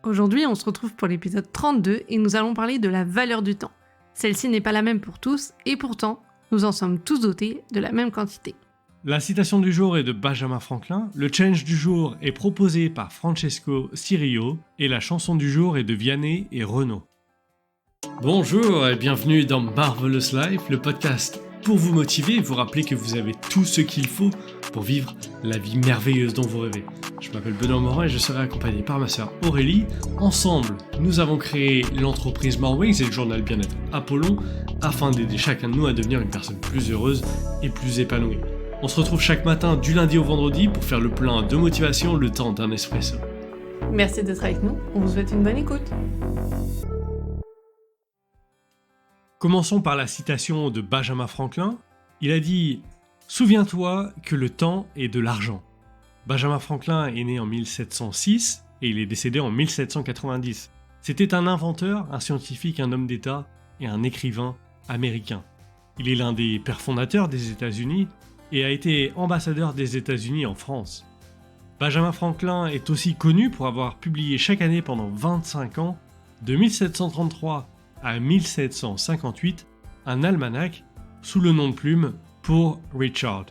Aujourd'hui, on se retrouve pour l'épisode 32 et nous allons parler de la valeur du temps. Celle-ci n'est pas la même pour tous et pourtant, nous en sommes tous dotés de la même quantité. La citation du jour est de Benjamin Franklin, le challenge du jour est proposé par Francesco Cirillo et la chanson du jour est de Vianney et Renaud. Bonjour et bienvenue dans Marvelous Life, le podcast pour vous motiver et vous rappeler que vous avez tout ce qu'il faut pour vivre la vie merveilleuse dont vous rêvez. Je m'appelle Benoît Morin et je serai accompagné par ma sœur Aurélie. Ensemble, nous avons créé l'entreprise Morewings et le journal Bien-être Apollon afin d'aider chacun de nous à devenir une personne plus heureuse et plus épanouie. On se retrouve chaque matin du lundi au vendredi pour faire le plein de motivation le temps d'un espresso. Merci d'être avec nous, on vous souhaite une bonne écoute. Commençons par la citation de Benjamin Franklin. Il a dit « Souviens-toi que le temps est de l'argent ». Benjamin Franklin est né en 1706 et il est décédé en 1790. C'était un inventeur, un scientifique, un homme d'État et un écrivain américain. Il est l'un des pères fondateurs des États-Unis et a été ambassadeur des États-Unis en France. Benjamin Franklin est aussi connu pour avoir publié chaque année pendant 25 ans, de 1733 à 1758, un almanach sous le nom de plume Poor Richard.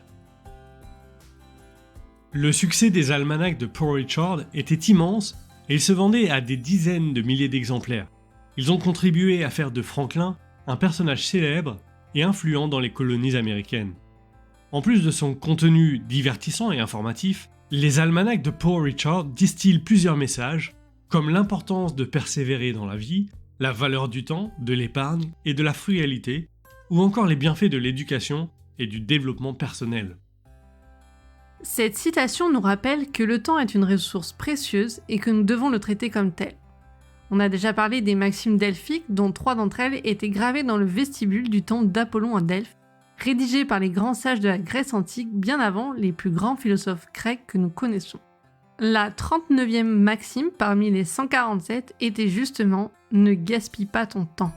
Le succès des almanachs de Poor Richard était immense et ils se vendaient à des dizaines de milliers d'exemplaires. Ils ont contribué à faire de Franklin un personnage célèbre et influent dans les colonies américaines. En plus de son contenu divertissant et informatif, les almanachs de Poor Richard distillent plusieurs messages, comme l'importance de persévérer dans la vie, la valeur du temps, de l'épargne et de la frugalité, ou encore les bienfaits de l'éducation et du développement personnel. Cette citation nous rappelle que le temps est une ressource précieuse et que nous devons le traiter comme tel. On a déjà parlé des maximes delphiques, dont 3 d'entre elles étaient gravées dans le vestibule du temple d'Apollon à Delphes, rédigées par les grands sages de la Grèce antique bien avant les plus grands philosophes grecs que nous connaissons. La 39e maxime parmi les 147 était justement « Ne gaspille pas ton temps ».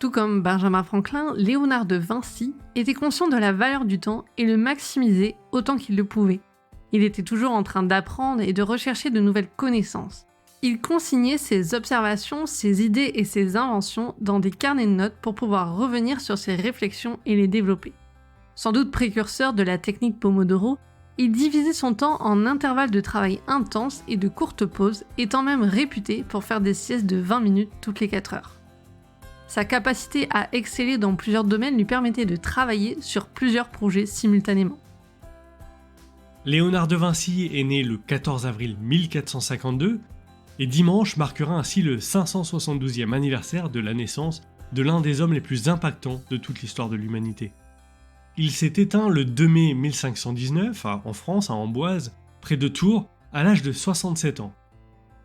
Tout comme Benjamin Franklin, Léonard de Vinci était conscient de la valeur du temps et le maximisait autant qu'il le pouvait. Il était toujours en train d'apprendre et de rechercher de nouvelles connaissances. Il consignait ses observations, ses idées et ses inventions dans des carnets de notes pour pouvoir revenir sur ses réflexions et les développer. Sans doute précurseur de la technique Pomodoro, il divisait son temps en intervalles de travail intenses et de courtes pauses, étant même réputé pour faire des siestes de 20 minutes toutes les 4 heures. Sa capacité à exceller dans plusieurs domaines lui permettait de travailler sur plusieurs projets simultanément. Léonard de Vinci est né le 14 avril 1452 et dimanche marquera ainsi le 572e anniversaire de la naissance de l'un des hommes les plus impactants de toute l'histoire de l'humanité. Il s'est éteint le 2 mai 1519 en France, à Amboise, près de Tours, à l'âge de 67 ans.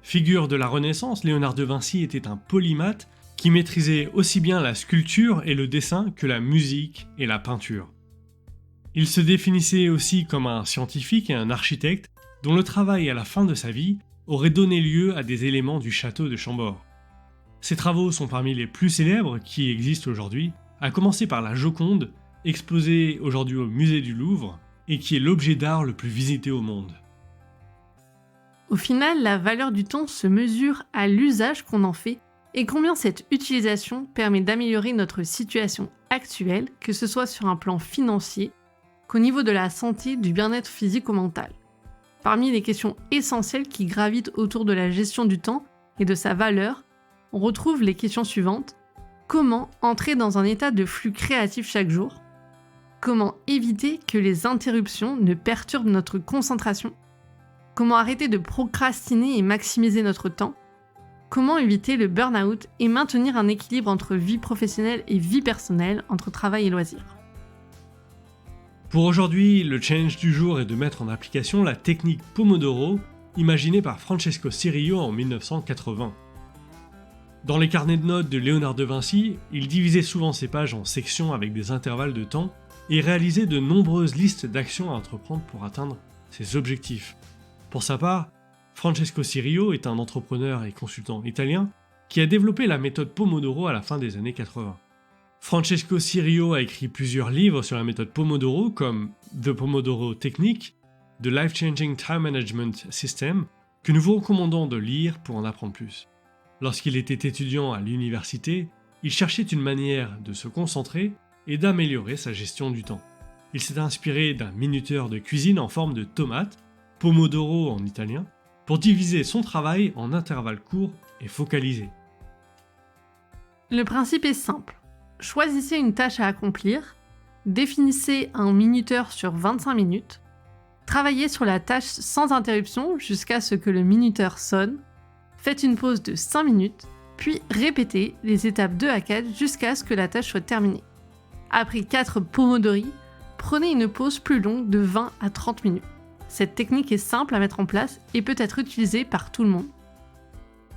Figure de la Renaissance, Léonard de Vinci était un polymathe qui maîtrisait aussi bien la sculpture et le dessin que la musique et la peinture. Il se définissait aussi comme un scientifique et un architecte dont le travail à la fin de sa vie aurait donné lieu à des éléments du château de Chambord. Ses travaux sont parmi les plus célèbres qui existent aujourd'hui, à commencer par la Joconde, exposée aujourd'hui au musée du Louvre et qui est l'objet d'art le plus visité au monde. Au final, la valeur du temps se mesure à l'usage qu'on en fait et combien cette utilisation permet d'améliorer notre situation actuelle, que ce soit sur un plan financier qu'au niveau de la santé, du bien-être physique ou mental. Parmi les questions essentielles qui gravitent autour de la gestion du temps et de sa valeur, on retrouve les questions suivantes. Comment entrer dans un état de flux créatif chaque jour ? Comment éviter que les interruptions ne perturbent notre concentration ? Comment arrêter de procrastiner et maximiser notre temps ? Comment éviter le burn-out et maintenir un équilibre entre vie professionnelle et vie personnelle, entre travail et loisirs ? Pour aujourd'hui, le challenge du jour est de mettre en application la technique Pomodoro, imaginée par Francesco Cirillo en 1980. Dans les carnets de notes de Léonard de Vinci, il divisait souvent ses pages en sections avec des intervalles de temps et réalisait de nombreuses listes d'actions à entreprendre pour atteindre ses objectifs. Pour sa part, Francesco Cirillo est un entrepreneur et consultant italien qui a développé la méthode Pomodoro à la fin des années 80. Francesco Cirillo a écrit plusieurs livres sur la méthode Pomodoro comme The Pomodoro Technique, The Life-Changing Time Management System que nous vous recommandons de lire pour en apprendre plus. Lorsqu'il était étudiant à l'université, il cherchait une manière de se concentrer et d'améliorer sa gestion du temps. Il s'est inspiré d'un minuteur de cuisine en forme de tomate, pomodoro en italien, pour diviser son travail en intervalles courts et focalisés. Le principe est simple. Choisissez une tâche à accomplir, définissez un minuteur sur 25 minutes, travaillez sur la tâche sans interruption jusqu'à ce que le minuteur sonne, faites une pause de 5 minutes, puis répétez les étapes 2 à 4 jusqu'à ce que la tâche soit terminée. Après 4 pomodori, prenez une pause plus longue de 20 à 30 minutes. Cette technique est simple à mettre en place et peut être utilisée par tout le monde.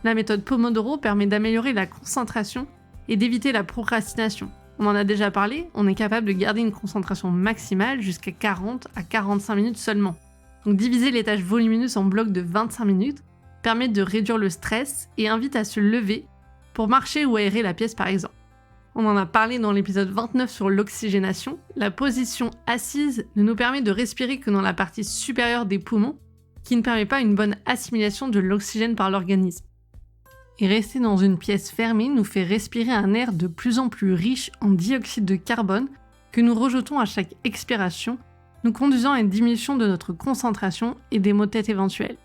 La méthode Pomodoro permet d'améliorer la concentration et d'éviter la procrastination. On en a déjà parlé, on est capable de garder une concentration maximale jusqu'à 40 à 45 minutes seulement. Donc diviser les tâches volumineuses en blocs de 25 minutes permet de réduire le stress et invite à se lever pour marcher ou aérer la pièce par exemple. On en a parlé dans l'épisode 29 sur l'oxygénation. La position assise ne nous permet de respirer que dans la partie supérieure des poumons, qui ne permet pas une bonne assimilation de l'oxygène par l'organisme. Et rester dans une pièce fermée nous fait respirer un air de plus en plus riche en dioxyde de carbone que nous rejetons à chaque expiration, nous conduisant à une diminution de notre concentration et des maux de tête éventuels.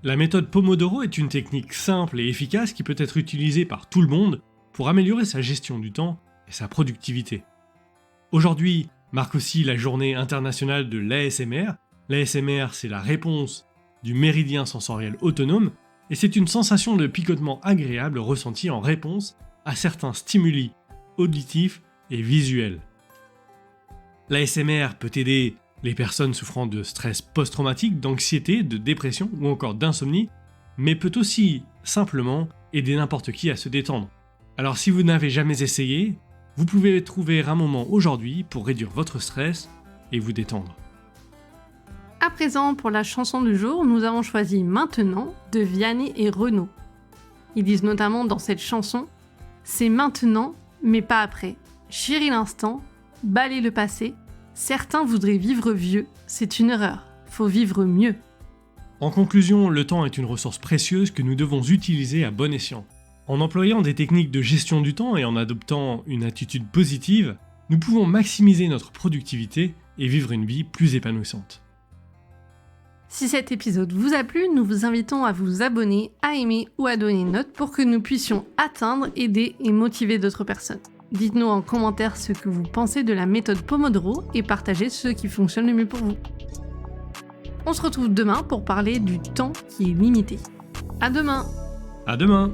La méthode Pomodoro est une technique simple et efficace qui peut être utilisée par tout le monde pour améliorer sa gestion du temps et sa productivité. Aujourd'hui marque aussi la journée internationale de l'ASMR. L'ASMR, c'est la réponse du méridien sensoriel autonome et c'est une sensation de picotement agréable ressentie en réponse à certains stimuli auditifs et visuels. L'ASMR peut aider les personnes souffrant de stress post-traumatique, d'anxiété, de dépression ou encore d'insomnie, mais peut aussi simplement aider n'importe qui à se détendre. Alors si vous n'avez jamais essayé, vous pouvez trouver un moment aujourd'hui pour réduire votre stress et vous détendre. À présent, pour la chanson du jour, nous avons choisi Maintenant de Vianney et Renaud. Ils disent notamment dans cette chanson « C'est maintenant, mais pas après. Chéris l'instant, balaye le passé. Certains voudraient vivre vieux, c'est une erreur. Faut vivre mieux. » En conclusion, le temps est une ressource précieuse que nous devons utiliser à bon escient. En employant des techniques de gestion du temps et en adoptant une attitude positive, nous pouvons maximiser notre productivité et vivre une vie plus épanouissante. Si cet épisode vous a plu, nous vous invitons à vous abonner, à aimer ou à donner une note pour que nous puissions atteindre, aider et motiver d'autres personnes. Dites-nous en commentaire ce que vous pensez de la méthode Pomodoro et partagez ce qui fonctionne le mieux pour vous. On se retrouve demain pour parler du temps qui est limité. À demain! À demain!